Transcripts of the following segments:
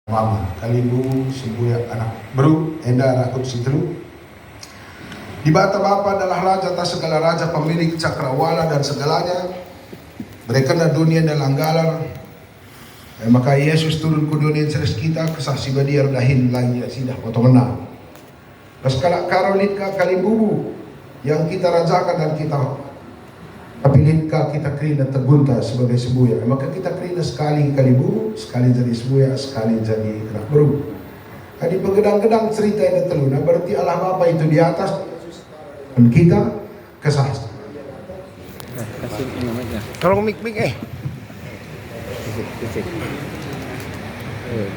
Mama, kalibu, sebuah anak baru, enda anak sitelu. Di bata Bapa adalah raja atas segala raja, pemilik cakrawala dan segalanya. Berkena dunia dan langgalar. Maka Yesus turun ke dunia ceres kita, kesaksi badiar dahin lagi sidah potongna. Paskala karolitka kalibubu yang kita rajakan dan kita apilitka kita krina tegunta sebagai sebuah. Maka kita krina sekali kalibu, sekali jadi sebuah, sekali jadi anak baru. Tadi pegedang-gedang cerita yang teluna berarti Allah Bapa itu di atas dan kita kesaksi. Tolong mik Cek.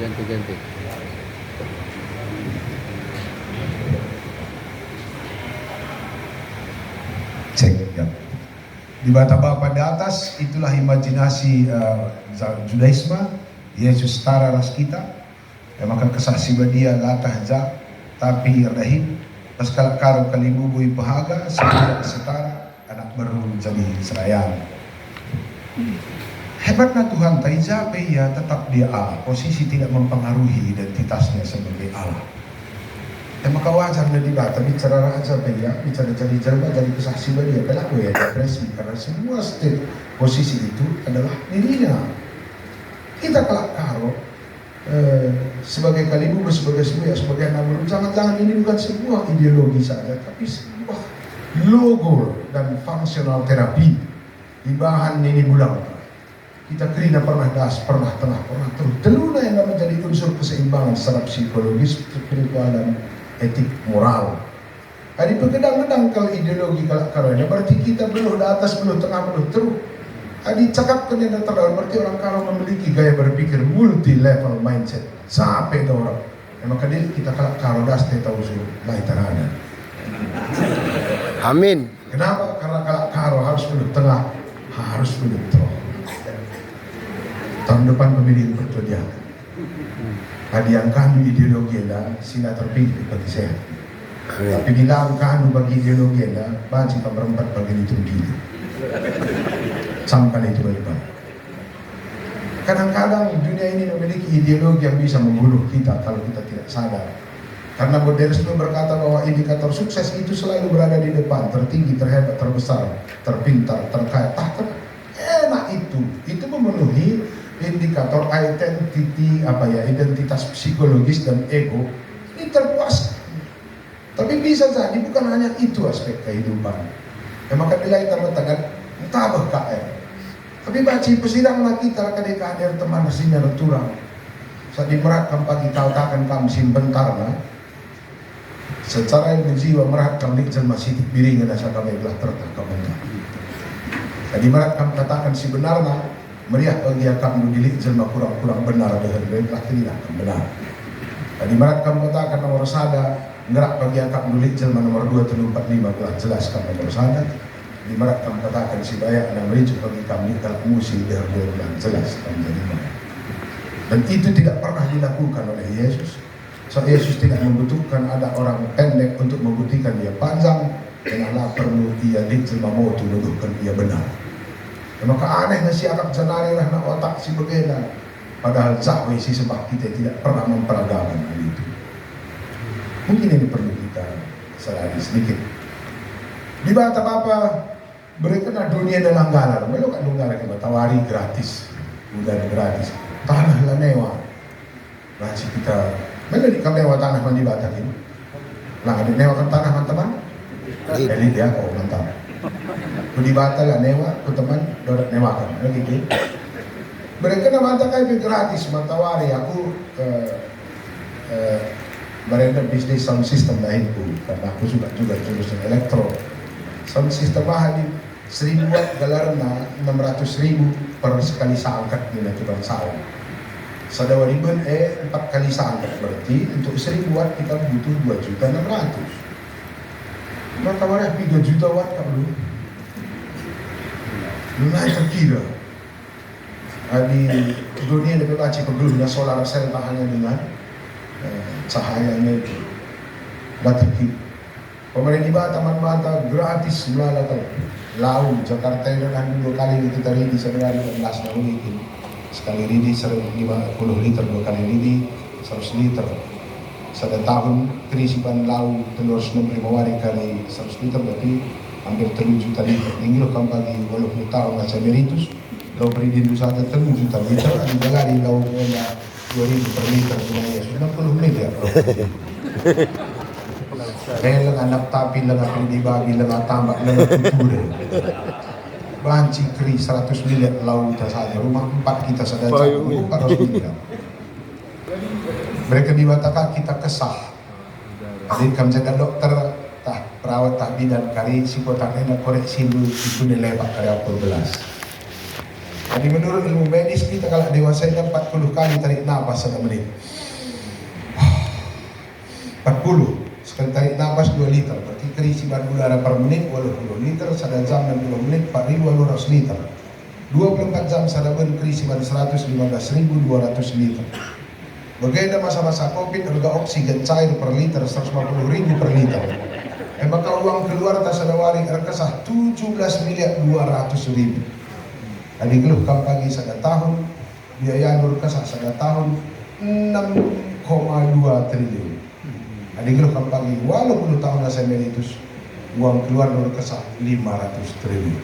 Ganti. Cek ya. Di bata Bapa di atas itulah imajinasi Judaisme. Yesus setara ras kita. Maka kesaksi badia latah ja tapi rahim paskal karo kalibubui pahaga setara anak baru jadi serayan. Hebatnya Tuhan Taizabe ya tetap dia Allah. Posisi tidak mempengaruhi identitasnya sebagai Allah. Maka wajar dia dibata bicara raja ya, bicara jadi jelma, jadi kesaksi dia. Kenapa ya depresi? Karena semua state posisi itu adalah dirinya. Kita kelak karo sebagai kalibu, sebagai sebuah, sebagai nama. Jangan-jangan ini bukan sebuah ideologi saja, tapi sebuah logo dan fungsional terapi di bahan ini bulan. Kita kerina pernah tengah, pernah terus. Teluna yang menjadi unsur keseimbangan secara psikologis, spiritual dan etik moral. Ada pegedang-gedang kalau ideologi kalau berarti kita belum di atas, belum tengah, belum terus. Ada cakap yang terdapat berarti orang kalau memiliki gaya berpikir multi level mindset sampai ke orang. Maka dia kita kalau das tahu usul lain terada. Amin. Kenapa? Karena kalau harus belum tengah, harus belum terus. Tahun depan pemilihan pertujuan. Hadiah kanu ideologi adalah sila terpilih bagi saya. Tapi bila kanu bagi ideologi adalah baca berempat bagi itu begini. Sampai itu berubah. Kadang-kadang dunia ini memiliki ideologi yang bisa membunuh kita kalau kita tidak sadar. Karena modernisme berkata bahwa indikator sukses itu selalu berada di depan, tertinggi, terhebat, terbesar, terpintar, terkaya, enak itu memenuhi indikator identitas psikologis dan ego ini terpuaskan. Tapi bisa jadi bukan hanya itu aspek kehidupan. Maka nilai tangan tabah KM. Tapi baca pesidanglah kita kadang hadir teman sini turang. Saat dimeratkan pagi kau takkan kamu bentar secara ilmu jiwa meratkan dikjen masih biringan asal kami belah tertangkap bentar. Jadi meratkan katakan si benarnya meriah bagi kamu dilik jelma kurang benar dengan baiklah tidak benar. Tadi marat kamu katakan nomor sada ngerak bagi kamu dilik jelma nomor 2345 telah jelas kamu nomor sada. Di marat kamu katakan si bayak dan mericu bagi kamu kalau musi dengan jelas kamu jadi mana. Dan itu tidak pernah dilakukan oleh Yesus. So Yesus tidak membutuhkan ada orang pendek untuk membuktikan dia panjang. Kenapa perlu dia dik jelma mau tuduhkan dia benar. Maka aneh si akak janari lah nak otak si begena. Padahal cakwe si sebab kita tidak pernah memperagakan hal itu. Mungkin ini perlu kita sadari sedikit. Di bata Bapa berkena dunia dan langgalar. Melo kan langgalar kita tawari gratis, udara gratis, tanah lanewa. Masih kita, melo di kamewa tanah mandi bata ini. Nah ada newa kan tanah teman. Jadi dia mantap. Di bata lah newa, ku teman dorak newakan, gitu. Mereka nama kayak gratis, matawari aku berada bisnis sound system lahirku, karena aku suka juga jurusan elektro. Sound system di 1000 watt galarna 600.000 per sekali seangkat di natural sound. Sadawa ribuan 4 kali seangkat berarti untuk 1000 watt kita butuh 2.600.000. Matawari 3 juta watt kamu lumayan terkira. Di dunia lebih baca pegelumnya solar cell hanya dengan cahayanya itu. Terkira. Pemerintah taman bata gratis melalui laut Jakarta ini kan 2 kali kita ready sebenarnya 16 tahun itu. Sekali ready 50 liter 2 kali ready. 100 liter. Sada tahun krisiban lau telur 6.000 hari kali 100 liter berarti hampir 3 juta liter. Ini lo kan bagi 80 tahun nggak emeritus. Lau perindo saja 3 juta liter. Ada galari lau punya 2.000 per liter punya ya 60 miliar. Kaya lang anak tapi lang ang pinibabi lang ang tambak lang ang kultura. Banci kri 100 miliar laut saja. Rumah 4 kita saja. 400 miliar. Mereka diwatakan kita kesah. Jadi kami jaga dokter, tah perawat tah bidan kari si kotaknya nak koreksi dulu itu nilai kari 14. Jadi menurut ilmu medis kita kalau dewasa 40 kali tarik nafas 1 menit. 40 sekali tarik nafas 2 liter. Berarti keisian udara per menit 80 liter, 1 jam 60 menit 4.200 liter. 24 jam sadaban keisian 115.200 liter. Berbeda masa-masa COVID, harga oksigen cair per liter 150.000 per liter. Maka uang keluar tas sadawari kesah 17.200.000. Adi geluh kampagi sada tahun, biaya nur kesah sada tahun 6,2 triliun. Adi geluh kampagi walau 10 tahun nasa emeritus, uang keluar nur kesah 500 triliun.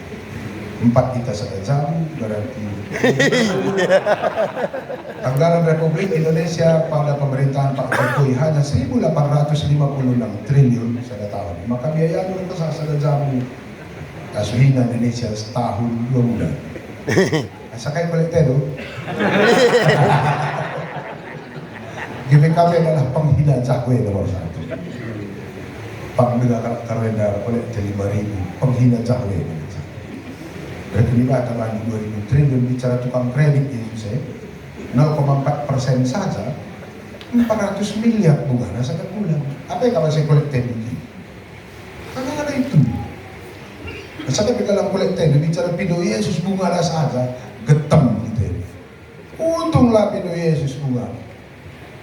4 kita sada jam, berarti anggaran Republik Indonesia pada pemerintahan Pak Jokowi hanya 1.856 triliun sada tahun. Maka biaya nur kesah sada jam kasuhina Indonesia setahun 2 bulan. Sakay kolektedo. GPKB adalah penghina cakwe nomor 1. Pangdengar karwenda kolekte 5.000 penghina cakwe. Berarti tambahan di 2.000 triliun bicara tukang kredit ini saya 0,4% saja 400 miliar bunga setiap bulan. Apa yang kalau saya kolekte begini? Karena ada itu. Sampai dalam kolekte bicara pido Yesus bunga saja getem gitu. Untunglah pido Yesus bunga.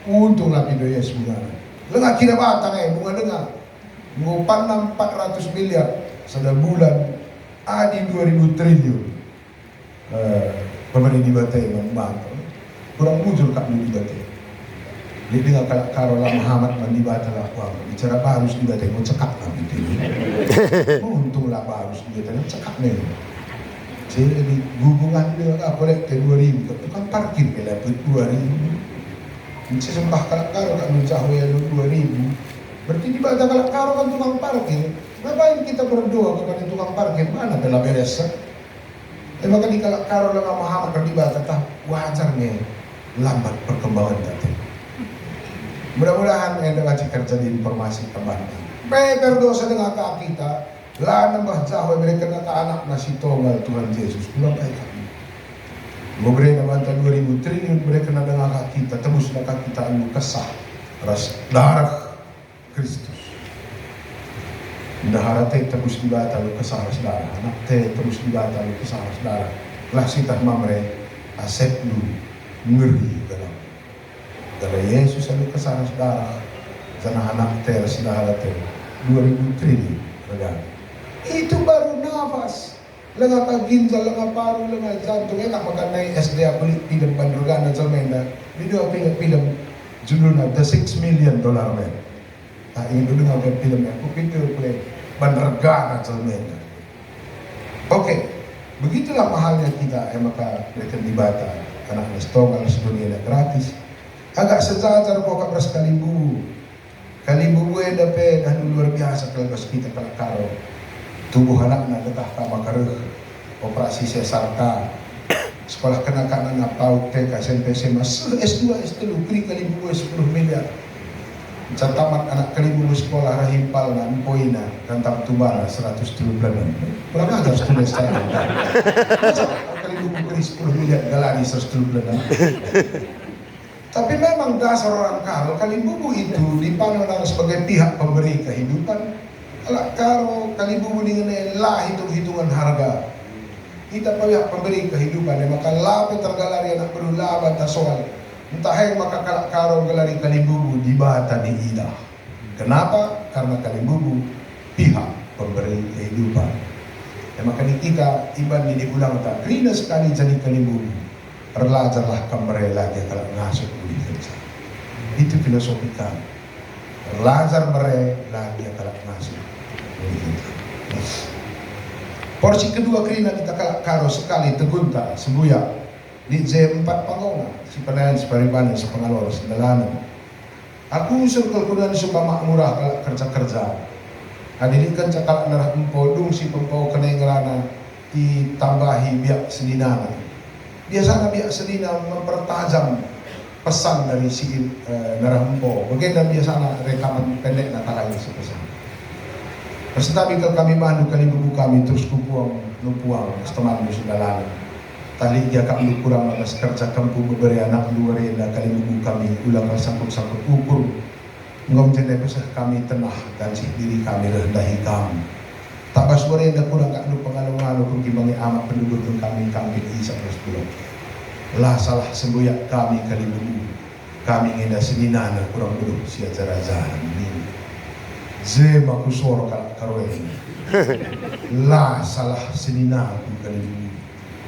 Untunglah pido Yesus bunga. Lengah kira batang bunga dengar. Ngupan 400 miliar sada bulan. Adi 2.000 triliun pemerintah di Batai membantu kurang muncul kak di Batai. Jadi dengan karola Muhammad mandi Batai lah uang bicara harus di Batai mau cekak lah gitu. Untunglah harus di Batai cekak nih. Jadi hubungan dengan apa lek 2.000 itu kan parkir bela 2.000. Bisa sembah kalak karo kan mencahwe 2.000. Berarti di Batai kalak karo kan tukang parkir. Ngapain kita berdoa kepada tukang parkir? Mana bela beres? Maka di kalak karo dengan Muhammad berdibat tetap wajarnya lambat perkembangan data. Mudah-mudahan yang dengan kerja di informasi kembali. Berdosa dengan kak kita, lah nambah jauh mereka kata anak nasi tonggal Tuhan Yesus. Pulang baik kami. Memberi nama 2.000 triliun mereka dengan kak kita, tebus kak kita anu kesah, ras darah Kristus. Dahara teh tebus di bata lu kesah saudara, anak teh tebus di bata lu kesah saudara. Lah sitah mamre asep lu ngeri dalam. Dari Yesus lu kesah saudara, jana anak teh saudara teh 2.000 triliun saudara. Itu baru nafas. Lengah ginjal, lengah paru, lengah jantung. Enak makan naik SDA beli film Bandrugana Jalmenda. Video film judulnya The $6 Million Man. Nah ini dulu dengan filmnya, aku pikir boleh Bandrugana Jalmenda. Oke, begitulah mahalnya kita maka mereka di Bata. Karena setonggal sedunia gratis. Agak sejajar kok beras Kalimbu. Kalimbu gue dapat dan luar biasa kalau kita karo. Tubuh anak nak dekah kama karuh operasi sesarka sekolah kanak-kanak na PAUD TK SMP SMA S2 S3 kri Kalimbu 10 miliar catamat anak Kalimbu sekolah rahimpal na empoina kantang tubana 100 bulan kurang ajar tulis saya Kalimbu kri 10 miliar galani 100 bulan tapi memang dasar orang karo Kalimbu itu dipandang sebagai pihak pemberi kehidupan. Kalau Kalimbu dengan lah hitung-hitungan harga kita pihak pemberi kehidupan maka lape tergalari anak perlu laban soal entah yang maka karo galari Kalimbu di Bata di Ida. Kenapa? Karena Kalimbu pihak pemberi kehidupan maka kita iban di ulang tak rina sekali jadi Kalimbu berlajarlah kembali lagi kalau ngasuk budi kerja filosofi kami. Lazar mere lagi kalak masuk. Porsi kedua kerina kita kalak karo sekali tegunta sembuya di J4 pangona si penayan si paribanan si pengalor si dalanan. Aku circle kunan suka makmurah kalak kerja-kerja. Adilikan cakal narah empau dung si pempau kenengelana ditambahi biak senina. Biasanya biak senina mempertajam pesan dari si narah empau. Bagaimana biasanya rekaman pendek nakalai si pesan. Tetapi kalau kami mandu kali buku kami terus kupuang nupuang teman di sudalanan. Tali dia kami kurang atas kerja kampung memberi anak luar yang kali buku kami ulang sangkut-sangkut ukur. Ngom jene besar kami tenah dan si diri kami rendahi kami. Tak basuara yang kurang kak lu pengalu-ngalu kembangi amat penduduk kami isa terus lah salah semboyak kami kali buku. Kami ngenda seninana kurang dulu si ajar-ajaran ini. Zema kusoro karoe. Lah salah senina kali ini.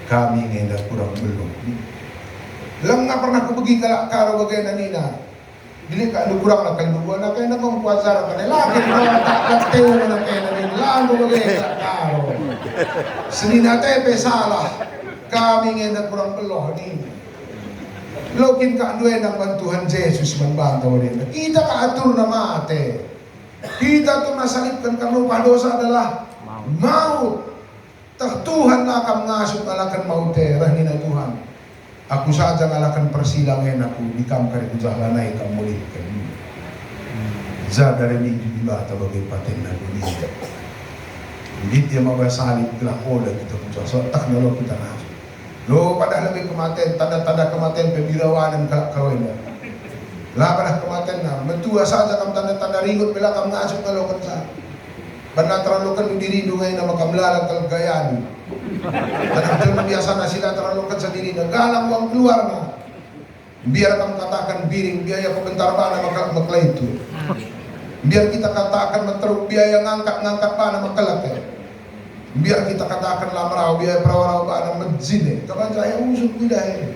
Kami ngenda kurang belum. Lang nga pernah ku pergi karo bagaimana nina. Dili ka lu kurang na kali buwan na kaya na kung puwasara ka nila. Lagi na takateo na kaya na nila. Lang bagaimana karo. Senina tepe salah. Kami ngenda kurang belum nina. Lokin ka duwe ng bantuhan Jesus manbantaw rin. Kita ka atur na mate. Kita tuh nasalipkan kamu padosa adalah maut. Tuhan lah akan ngasuh alakan maut rahina Tuhan. Aku saja ngalakan persilangan aku di kamkar itu jahlanai kamu lihat. Zadar ini juga sebagai paten aku lihat. Hindi dia mabasalip kelakola kita puja. So tak nalo kita ngasuh. Lo padahal lebih kematian tanda-tanda kematian pembirawanan kalak-kalaknya. Lapanah kematian na, mentua saja kam tanda-tanda ringot bila kam ngasok na lokan sa. Panataralukan yung diri ngayon na makamlalang kalagayan. Tanang na biasa na sila taralukan sa diri na galang wang keluar na. Biar kam katakan biring, biaya komentar pa na maklay ito. Biar kita katakan materuk biaya ngangkat pa na makalaki. Biar kita katakan lamraw, biaya perawaraw pa na madzine. Kapan saya usuk bidahe.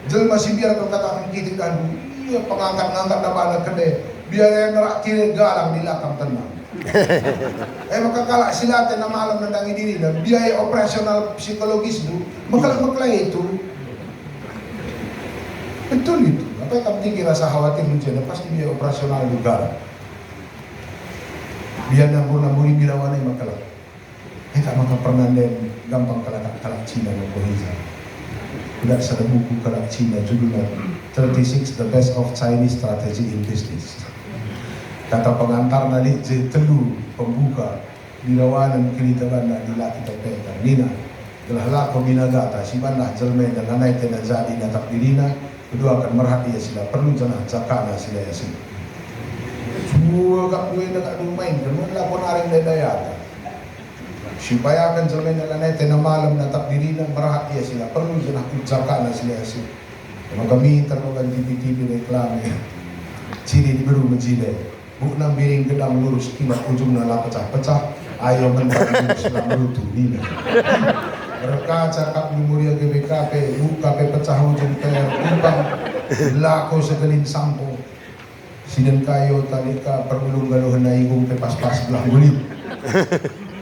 Jel masih biar kau katakan kita kan. Iya pengangkat-ngangkat na banget kede. Biar yang nerak kiri galang di lakam tenang. Maka kalak silate na malam nandangi diri na biaya operasional psikologis itu maklay itu. Betul itu. Apa yang kamu tinggi rasa khawatir mencari pasti biaya operasional juga. Biar nambur-namburi birawanai makalak. Tak maka pernah dan gampang kalak Cina dan Kohisa. Tidak ada buku kalak Cina judulnya 36 The Best of Chinese Strategy in Business. Kata pengantar nali telu pembuka birawanan kilitaban na nila kita peta. Nina, gelahlah kominagata si banah jelme dan lanai tena jadi na takdirina. Kedua akan merhati ya sila perlu janah jakana sila ya sila. Semua kak gue nak main kan lakon aring dayata. Supaya akan jelme na lanai tena malam na takdirina merhati ya sila perlu janah jakana sila ya sila. Maka minta kan TV-TV reklame ciri di baru menjile bukan biring gedang lurus kilat ujung nala pecah-pecah ayo mentak selang lutu ini berkaca kap memoria GBKP buka pecah ujung ter ubang lako segelin sampo sinen kayo talika perulung galuhan na igung pepas-pas belah bulit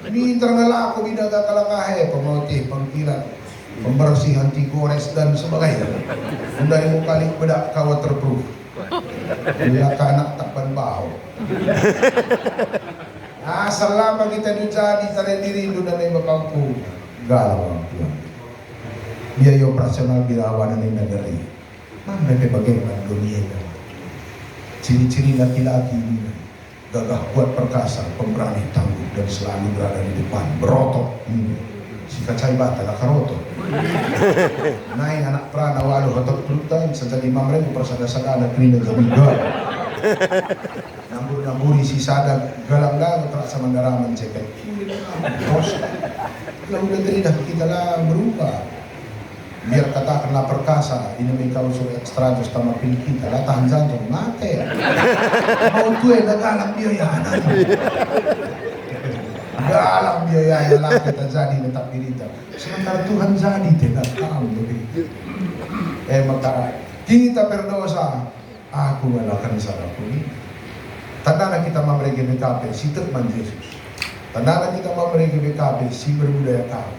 minta ngalako bidaga kalakahe pemotih pangkilat pembersih anti gores dan sebagainya. Undai mukali bedak kawat terproof. Bila anak takban bau. Selama kita jadi tanda diri dan yang bakangku galau Tuhan. Biaya operasional birawanan yang negeri. Mana bagaimana dunia ini? Ciri-ciri laki-laki ini gagah kuat perkasa, pemberani tangguh dan selalu berada di depan, berotot. Si kacai bata lah karoto. Naik anak prana walu hotok pelutan sejadi mamren persada-sada krina gamiga. Nambur-namburi si sada galang-galang terasa mandaraman cekek. Terus lalu negeri dah kita lah berubah. Biar katakanlah perkasa ini mereka usul ekstra just sama pilih kita lah tahan jantung mati. Mau tuh yang galang biaya galang biaya lah kita jadi tetap dirita. Sementara Tuhan jadi tidak kamu begitu. Maka kita berdosa aku ngalakan salah pun. Tanda kita memberi BKP si Tekman Yesus. Tanda kita memberi BKP si berbudaya kau.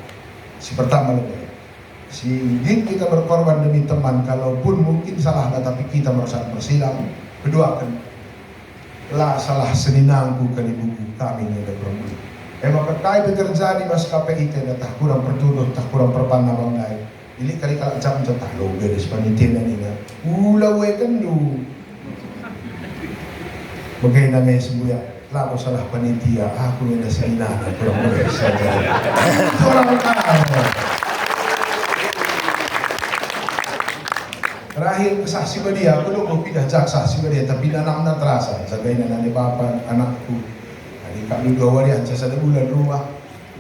Si pertama lebih. Si kita berkorban demi teman, kalaupun mungkin salah, tapi kita merasa bersilang. Kedua kan, lah salah seninangku kali buku kami ni ada perempuan. Maka kaya terjadi maskapai itu, tak kurang pertuduh, tak kurang perpandang bangai. Ini kali kalau jam tak lo beres panitia ni na. Ulawe kan lu. Bagaimana may sembuya? Labo salah panitia, aku yang nasa inana, kurang beres saja. Kurang tahu. Terakhir kesaksi dia, aku dulu mau pindah saksi dia, tapi anak na terasa. Sabi na nani papa anakku. Hari kami 2 hari aja sada bulan rumah.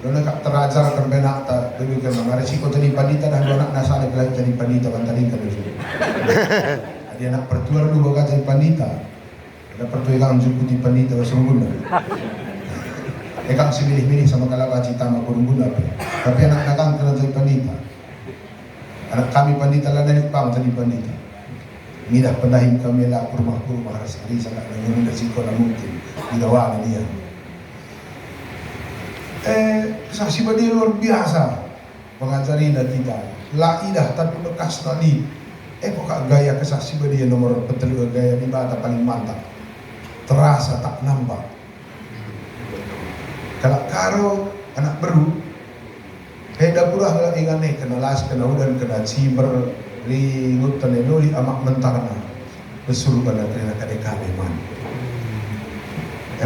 Doon nak terajar terbenak tak dulu kan mga resiko tadi pandita dah anak nasa lagi jadi pandita bantaling kan dulu. Dia anak pertuar dulu baga jadi pandita. Ada pertuar kang jukuti pandita sungguh. Kang si milih-milih sama kalaba cita makurungguna. Tapi anak nakang kena jadi pandita. Anak kami pandita lah dari pang jadi pandita. Midah pendahim kami lah kurma-kurma hari sangat dengan resiko na mungkin digawa dia. Saksi dia luar biasa mengajari kita. Laidah tapi bekas tadi. Kok gaya kesaksi dia nomor petelu gaya di bata paling mantap. Terasa tak nampak. Kalau karo anak baru, dapurah kalau ingat kena las, kena udan, kena ciber, ringut, tenenuli amak mentarna. Besuruh pada kena kadekade man.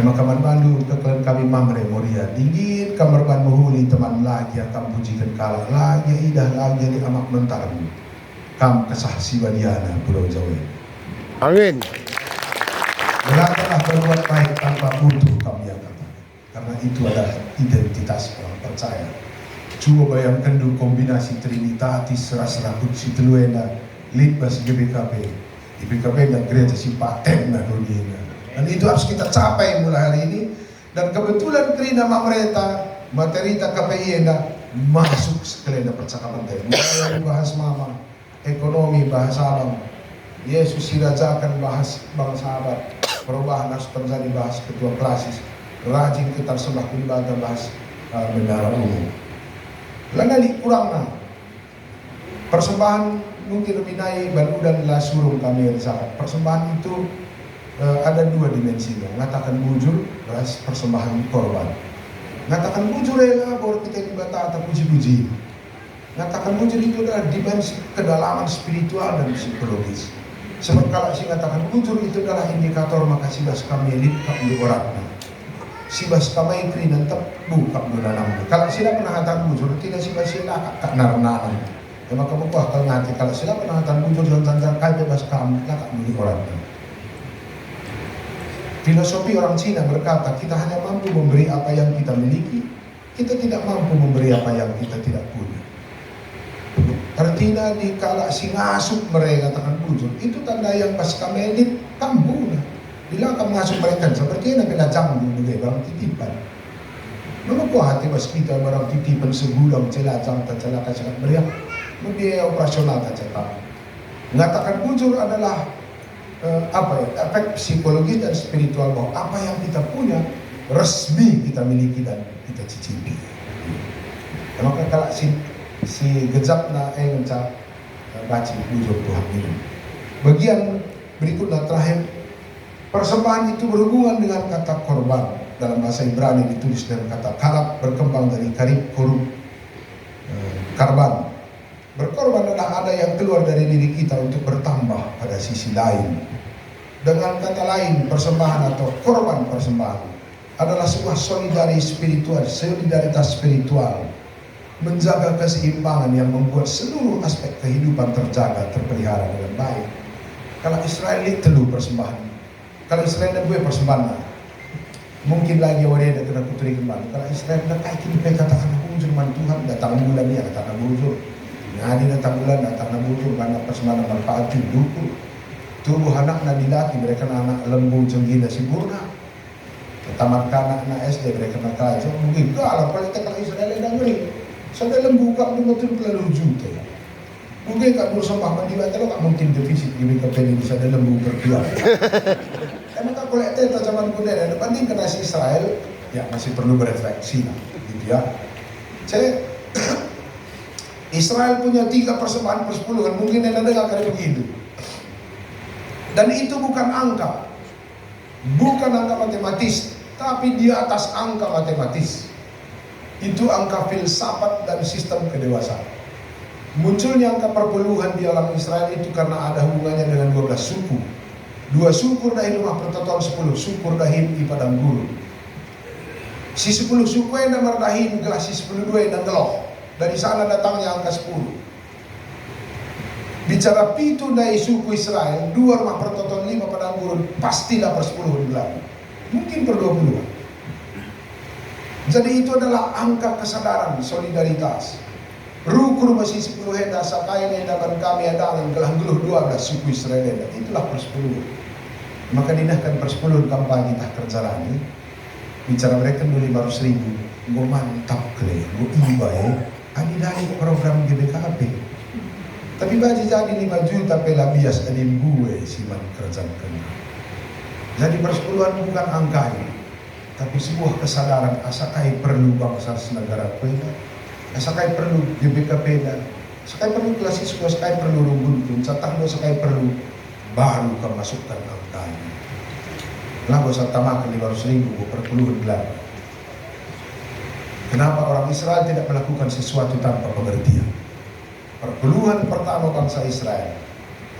Maka bandu kekalian kami mamre moria dingin kamar ban muhuli teman lagi akan pujikan kalah lagi idah lagi di amak mentarmu kam kesaksi badiana Pulau Jawa. Amin. Belajarlah berbuat baik tanpa butuh kami yang kata, karena itu adalah identitas orang percaya. Coba bayangkan dulu kombinasi Trinitatis serasa kutsi teluena litbas GBKP di BKP dan gereja si paten na dunia. Dan itu harus kita capai mulai hari ini. Dan kebetulan kerina mereka materi KPI masuk sekalian percakapan tadi. Mulai bahas mama, ekonomi bahas abang, Yesus dirajakan bahas bang sahabat, perubahan harus terjadi bahas ketua klasis, rajin kita sembah ibadah bahas bendara umum. Lain kurang nah. Persembahan mungkin lebih naik baru dan lah suruh kami sahabat. Persembahan itu ada 2 dimensinya, ngatakan bujur, beras persembahan korban. Ngatakan bujur ya, baru kita dibaca atau puji-puji. Ngatakan bujur itu adalah dimensi kedalaman spiritual dan psikologis. Sebab kalau si ngatakan bujur itu adalah indikator maka si bas kami lipkap di orangnya. Si bas kami kri nantap buka menanam. Kalau sila pernah ngatakan bujur, tidak si bas sila tak naranam. Ya maka bukuah kalau ngati, kalau sila pernah ngatakan bujur dan sanjang kaya bas kami lakak di orangnya. Filosofi orang Cina berkata, kita hanya mampu memberi apa yang kita miliki, kita tidak mampu memberi apa yang kita tidak punya. Artinya di kala si ngasup mereka katakan bujur, itu tanda yang pas kami edit kampung. Bila kamu ngasup mereka, seperti ini kena jam dulu barang titipan. Mengukuh hati pas kita barang titipan segudang celacang, celaka sangat meriah, biaya operasional tak cetak. Mengatakan bujur adalah efek psikologis dan spiritual bahwa apa yang kita punya resmi kita miliki dan kita cicipi. Maka kalau si gejap na ngecap baca bujur Tuhan ini. Bagian berikutnya terakhir, persembahan itu berhubungan dengan kata korban. Dalam bahasa Ibrani ditulis dengan kata kalab, berkembang dari karib korub karban. Berkorban adalah ada yang keluar dari diri kita untuk bertambah pada sisi lain. Dengan kata lain, persembahan atau korban persembahan adalah sebuah solidaritas spiritual, menjaga keseimbangan yang membuat seluruh aspek kehidupan terjaga, terpelihara dengan baik. Kalau Israel itu persembahan, kalau Israel gue persembahan, mungkin lagi orang yang kena putri kembali. Kalau Israel dah kaitin katakan bujur man Tuhan datang bulan dia katakan bujur. Hari datang bulan datang bujur karena persembahan manfaat dulu. Tubuh anak na dilaki mereka anak lembu jenggina sempurna. Tamat anak na SD mereka nak kaya. So mungkin kalau kita kalau Israel dah ngeri. Sudah lembu kak betul-betul juta. Mungkin Kak Nur Sembah Mandiwa kalau tak mungkin defisit di BKP ini bisa dalam lembu berdua. Karena Kak kolektor zaman kuda dan bandingkan nasi Israel, ya masih perlu berefleksi lah, gitu ya. Saya Israel punya 3 persembahan persepuluhan, mungkin Anda dengar kali begitu. Dan itu bukan angka matematis, tapi di atas angka matematis. Itu angka filsafat dan sistem kedewasaan. Munculnya angka perpuluhan di alam Israel itu karena ada hubungannya dengan 12 suku. 2 suku dahin rumah pertotoan 10, suku dahin di padang gurun. Si 10 suku yang merdahin gelas si 10 dua yang geloh. Dari sana datangnya angka 10. Bicara pitu dari suku Israel, 2 rumah pertotoan 5 padang gurun, pastilah per 10 dibilang. Mungkin per 20. Jadi itu adalah angka kesadaran, solidaritas. Rukur masih 10 henda, sakai henda dan kami adangan gelah geluh 12 suku Israel henda. Itulah per 10. Maka dinahkan per 10 kampanye tak kerjarani. Bicara mereka 500.000. Gue mantap kele, gue ibai. Adi dari program GBKP. Tapi baji jadi 5 juta pela bias adin gue siman kerjaan kena. Jadi persepuluhan bukan angkanya, tapi sebuah kesadaran asakai perlu bangsa senegara pena, asakai perlu GBKP dan asakai perlu kelas siswa, asakai perlu rumpun, catang asakai perlu baru kemasukkan angkanya. Lah bosan tamak 500.000 perpuluhan belakang. Kenapa orang Israel tidak melakukan sesuatu tanpa pengertian? Perpuluhan pertama bangsa Israel,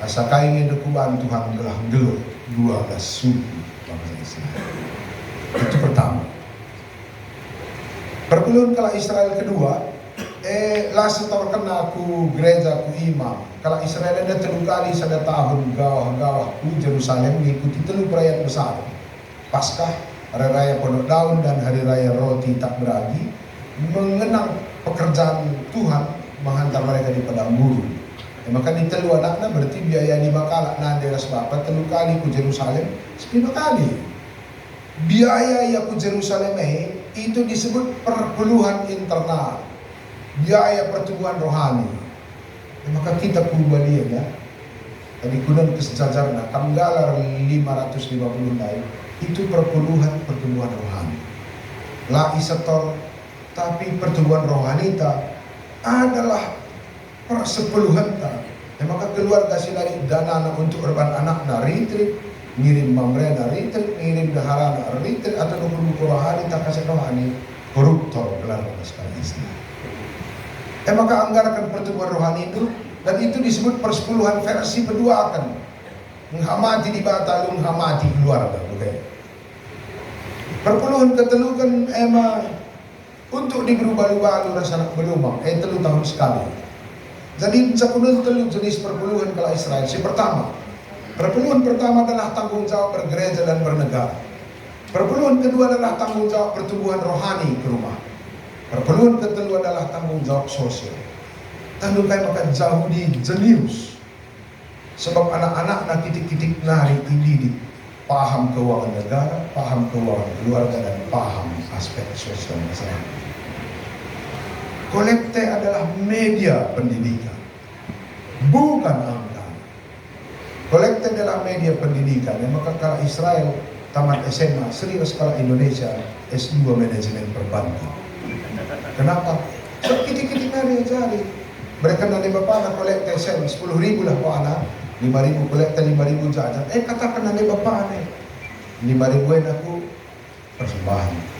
asakai ngedekuan Tuhan gelah geluh 12 suku bangsa Israel. Itu pertama. Perpuluhan kala Israel kedua, lah setor kena ku gereja ku imam. Kala Israel ada 3 kali sada tahun gawah-gawah ku Jerusalem mengikuti 3 perayaan besar. Paskah, Hari Raya Pondok Daun dan Hari Raya Roti Tak Beragi, mengenang pekerjaan Tuhan menghantar mereka di padang gurun. Maka di 3 anaknya berarti biaya 5 kali nah daerah sebab 3 kali ku Jerusalem 5 kali. Biaya ya ku Jerusalem itu disebut perpuluhan internal, biaya pertumbuhan rohani. Maka kita kubalian ya. Tadi kudan kesejajarnya Kamgalar 550 naik itu perpuluhan pertumbuhan rohani. La isator tapi pertumbuhan rohani adalah persepuluhan maka keluarga silari dana untuk urban anak na retreat, ngirim mamrena retreat, ngirim dahara na retreat atau buku rohani tak kasih rohani koruptor gelar sekarang istilah. Maka anggarkan pertumbuhan rohani itu dan itu disebut persepuluhan versi kedua akan menghamati di bata menghamati keluarga. Okay. Perpuluhan ketelukan untuk diberubah-ubah rasa nak berlumang 3 tahun sekali. Jadi sepuluh jenis perpuluhan kala Israel. Si pertama, perpuluhan pertama adalah tanggung jawab bergereja dan bernegara. Perpuluhan kedua adalah tanggung jawab pertumbuhan rohani ke rumah. Perpuluhan kedua adalah tanggung jawab sosial. Tanggung kayak makan jauh di jenius. Sebab anak-anak nak kitik-kitik nari dididik paham keuangan negara, paham keuangan keluarga dan paham aspek sosial masyarakat. Kolekte adalah media pendidikan, bukan angka. Kolekte adalah media pendidikan. Maka kalau Israel tamat SMA, Sri Sekolah Indonesia S2 Manajemen Perbankan. Kenapa? So kitik-kitik nari jari. Mereka nanti bapak anak kolekte sen 10.000 lah po anak, 5.000 kolekte 5.000 jajan. Katakan nanti bapak aneh 5.000 aku persembahan.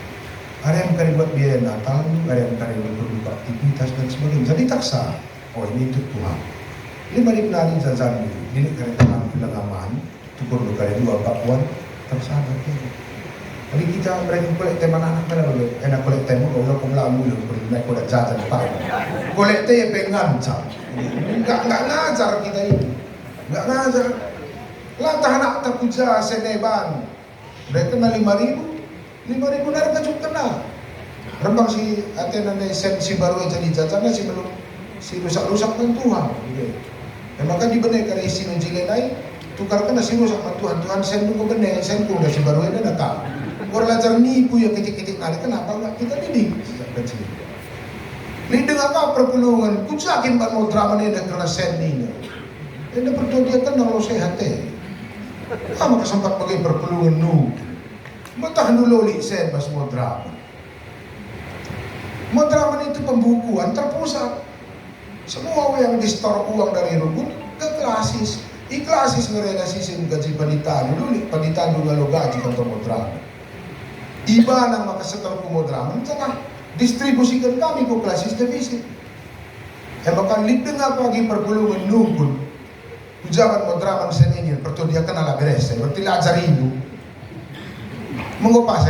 Ada yang kari buat biaya Natal, ada yang kari buat aktivitas dan sebagainya. Jadi taksa, oh ini untuk Tuhan. 5.000 nari jajan ini kari teman bilang aman, tukur kari 2 pakuan, taksa. Jadi kita mereka kolekte mana anak mana boleh, enak kolekte mo kalau kau lalu naik kolek jajan pak. Kolekte ya pengancam, enggak ngajar kita ini, enggak ngajar. Lah tahanak tak puja seneban, mereka na 5.000 nari kacuk kena. Rembang si Athena na si baru jadi jajannya si belum si rusak-rusak dengan Tuhan. Maka dibenek karena isi nunjilenai tukarkan na si rusak dengan Tuhan sen ko benek sen ko na si baru na datang. Orang belajar nipu ya ketik-ketik nari, kenapa enggak kita didik sejak kecil? Lideng apa perpulungan, kucakin ban mau drama ni nak kena sen ni. Enda pertudiatan nang lo sehat eh. Kamu kesempat bagi perpulungan nu. Matah dulu li sen bas mau drama. Mau drama itu pembukuan terpusat. Semua yang di store uang dari rugun ke klasis. Iklasis ngerelasi sin gaji panitan dulu, panitan juga lo gaji kantor mau drama. Iba nang maka setor ku mau drama, tengah distribusikan kami ke klasis defisit. Bahkan lideng apa lagi perpulungan nungkun. Ujaban mau drama sen ini, pertu dia kenal beres. Berarti lajar itu. Mengopas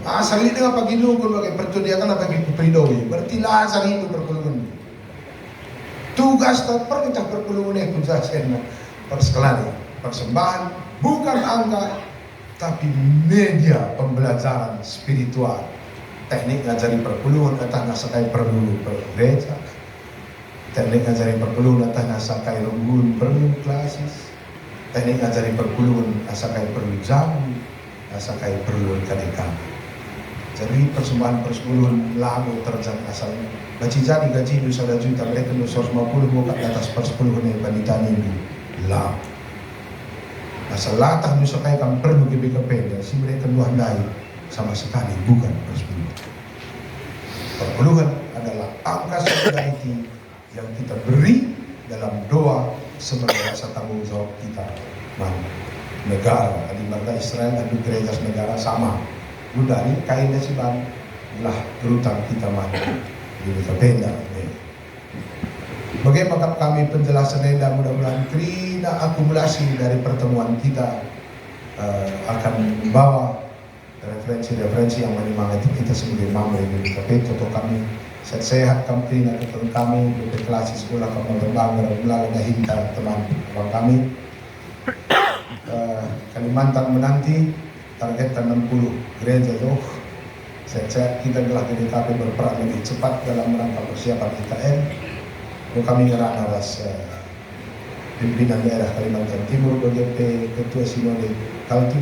asal lideng apa lagi nungkun bagi pertu dia kenal bagi kupridoi. Berarti lajar itu perpulungan. Tugas tak perintah perpulungan itu jasen persekali persembahan bukan angka tapi media pembelajaran spiritual. Teknik ngajari perpuluhan kata nasakai perlu gereja. Teknik ngajari perpuluhan kata nasakai runggun perlu klasis. Teknik ngajari perpuluhan nasakai perlu jamu, nasakai perlu kadeka. Jadi persembahan persepuluhan lagu terjang asalnya. Baci jadi gaji itu 1 juta, mereka 250 buka di atas persepuluhan yang panitan ini. Lah. Asal latah itu sakai kan perlu GBKP dan si mereka luar naik sama sekali bukan persepuluhan. Perpuluhan adalah angka solidarity yang kita beri dalam doa sebagai rasa tanggung jawab kita. Negara, di marga Israel dan di gereja negara sama. Budari kainnya si bang lah berutang kita mati di benda. Bagaimana kami penjelasan dan mudah-mudahan krina akumulasi dari pertemuan kita akan membawa referensi-referensi yang menyemangati kita sebagai mamre di BKP. Contoh kami sehat kami krina ketemu kami berkelas sekolah kami berbangga melalui hinta teman kami Kalimantan menanti target 60 gereja itu. Saya kita telah GDKP berperan lebih cepat dalam rangka persiapan IKN. Kami ngerana ras pimpinan daerah Kalimantan Timur BGP Ketua Sinode Kalti.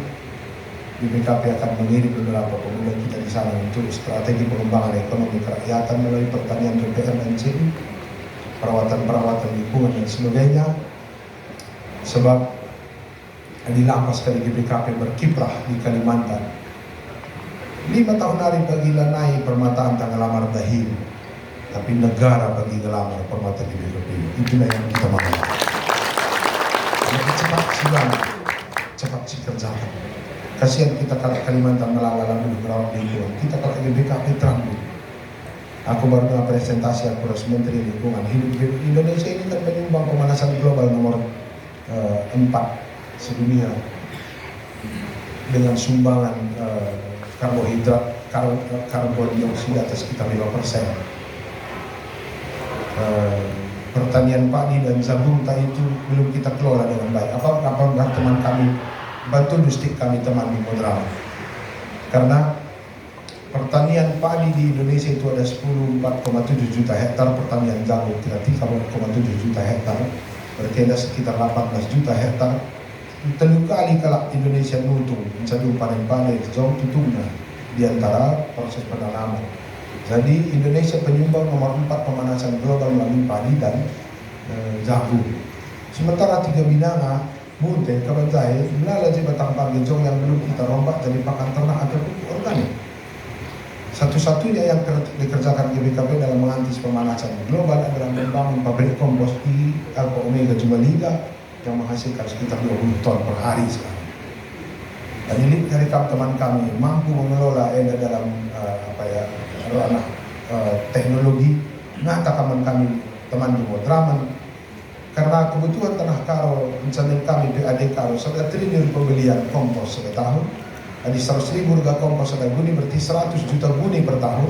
BPKP akan mengirim beberapa pemuda kita di sana untuk strategi pengembangan ekonomi kerakyatan melalui pertanian PPR dan CI, perawatan lingkungan dan sebagainya. Sebab dilampas dari GBKP berkiprah di Kalimantan 5 tahun hari bagi lanai permataan tanggal lamar dahil, tapi negara bagi ngelamar permata di GBKP. Itulah yang kita mau. Lebih cepat silang, cepat dikerjakan. Kasihan kita kalau Kalimantan melala dulu merawat lingkungan, kita kalau GBKP terang. Aku baru dengan presentasi aku harus Menteri Lingkungan Hidup. Indonesia ini kan penyumbang pemanasan global nomor 4 sedunia dengan sumbangan karbohidrat, karbon dioksida atas sekitar 5%. Pertanian padi dan jagung itu belum kita kelola dengan baik. Apakah teman kami bantu dustik kami teman di Modrama? Karena pertanian padi di Indonesia itu ada 4,7 juta hektar, pertanian jagung 3,7 juta hektar, berarti ada sekitar 18 juta hektar. Telu kali kalau Indonesia nutung menjadi panen-panen jauh tutungnya di antara proses penanaman. Jadi Indonesia penyumbang nomor 4 pemanasan global melalui padi dan jagung. Sementara 3 binanga munte kabanjai melala je batang pargejong yang belum kita rombak jadi pakan ternak atau pupuk organik. Satu-satunya yang dikerjakan GBKP dalam mengantisipasi pemanasan global adalah membangun pabrik kompos di Alfa Omega Jumaliga yang menghasilkan sekitar 20 ton per hari sekarang. Dan ini dari teman kami mampu mengelola dalam ranah teknologi. Ngata kawan kami teman di Modraman karena kebutuhan tanah karo rencana kami PAD karo 1 triliun pembelian kompos setahun. Jadi 100.000 harga kompos ada guni berarti 100 juta guni per tahun,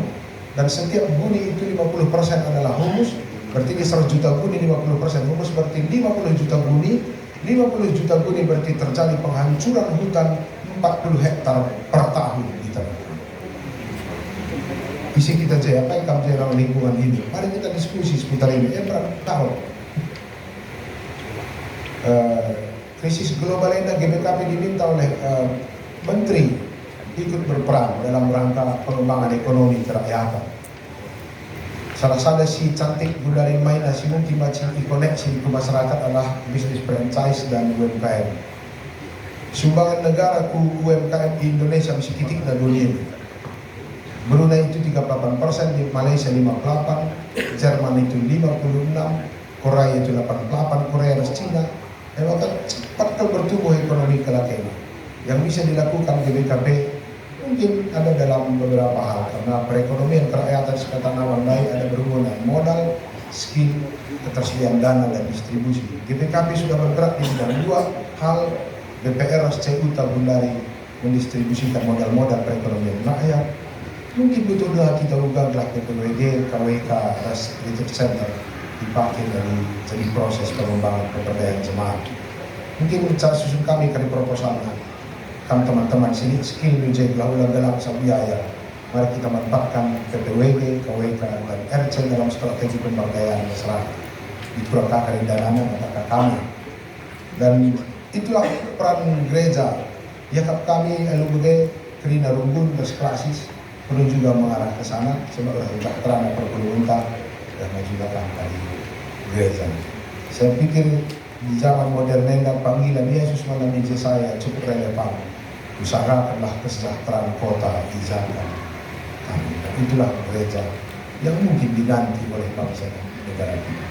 dan setiap guni itu 50% adalah humus. Berarti di 100 juta guni 50% humus berarti 50 juta guni. 50 juta guni berarti terjadi penghancuran hutan 40 hektar per tahun di tanah. Visi kita saja apa yang kami dalam lingkungan ini. Mari kita diskusi seputar ini. Tahu krisis global ini GBKP diminta oleh Menteri ikut berperan dalam rangka pengembangan ekonomi kerakyatan. salah satu si cantik Gundari Maina si mungkin macam koneksi ke masyarakat adalah bisnis franchise dan UMKM. Sumbangan negara ku UMKM di Indonesia masih titik na dunia. Brunei itu 38%, di Malaysia 58%, Jerman itu 56%, Korea itu 88%, Korea dan Cina. Maka cepat bertumbuh ekonomi kelak ini. Yang bisa dilakukan di BKP mungkin ada dalam beberapa hal, karena perekonomian kerakyatan sekitar awal baik ada berhubungan modal, skill, ketersediaan dana dan distribusi. GPKP sudah bergerak di bidang dua hal. BPR SCU Gundari mendistribusikan modal-modal perekonomian rakyat. Mungkin butuh doa kita uganglah PPWD, KWK, Research Center dipakai dari jadi proses pengembangan pemberdayaan jemaah. Mungkin cara susun kami kali proposalnya, kami teman-teman sini skill menjadi ulang dalam biaya. Mari kita manfaatkan PPWD, KWK, dan RC dalam strategi pemberdayaan masyarakat. Dikurangkan dananya maka kami. Dan itulah peran gereja. Ya kami LUBG, Kerina Rumbun, Klasis perlu juga mengarah ke sana sebagai terang perpelunta dan juga dari gereja. Saya pikir di zaman modern dan panggilan Yesus melalui saya cukup relevan. Usahakanlah kesejahteraan kota dijaga. Itulah gereja yang mungkin diganti oleh bangsa dan negara kita.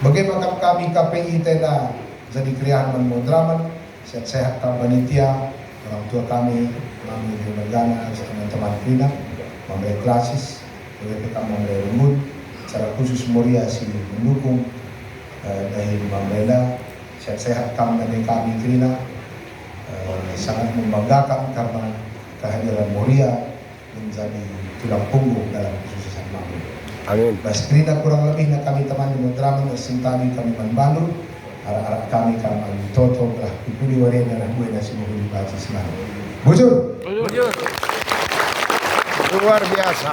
Bagaimana kami KPI Tenda jadi kriahan Modraman, sehat-sehat panitia, orang tua kami di Mergana, teman-teman Krina, Mamre Klasis, WPK Mamre Rumbun, secara khusus Moria si mendukung dari Mamrela, sehat-sehat kami dari kami Krina, sangat membanggakan karena kehadiran Moria menjadi tulang punggung dalam kesuksesan Mamre. Amin. Bas Krina kurang lebih kami teman di Modraman, Sintani kami Manbalu, arah-arah kami Toto belah Pipuli Warena dan gue nasi mohon dibaca selalu. Bujur. Luar biasa.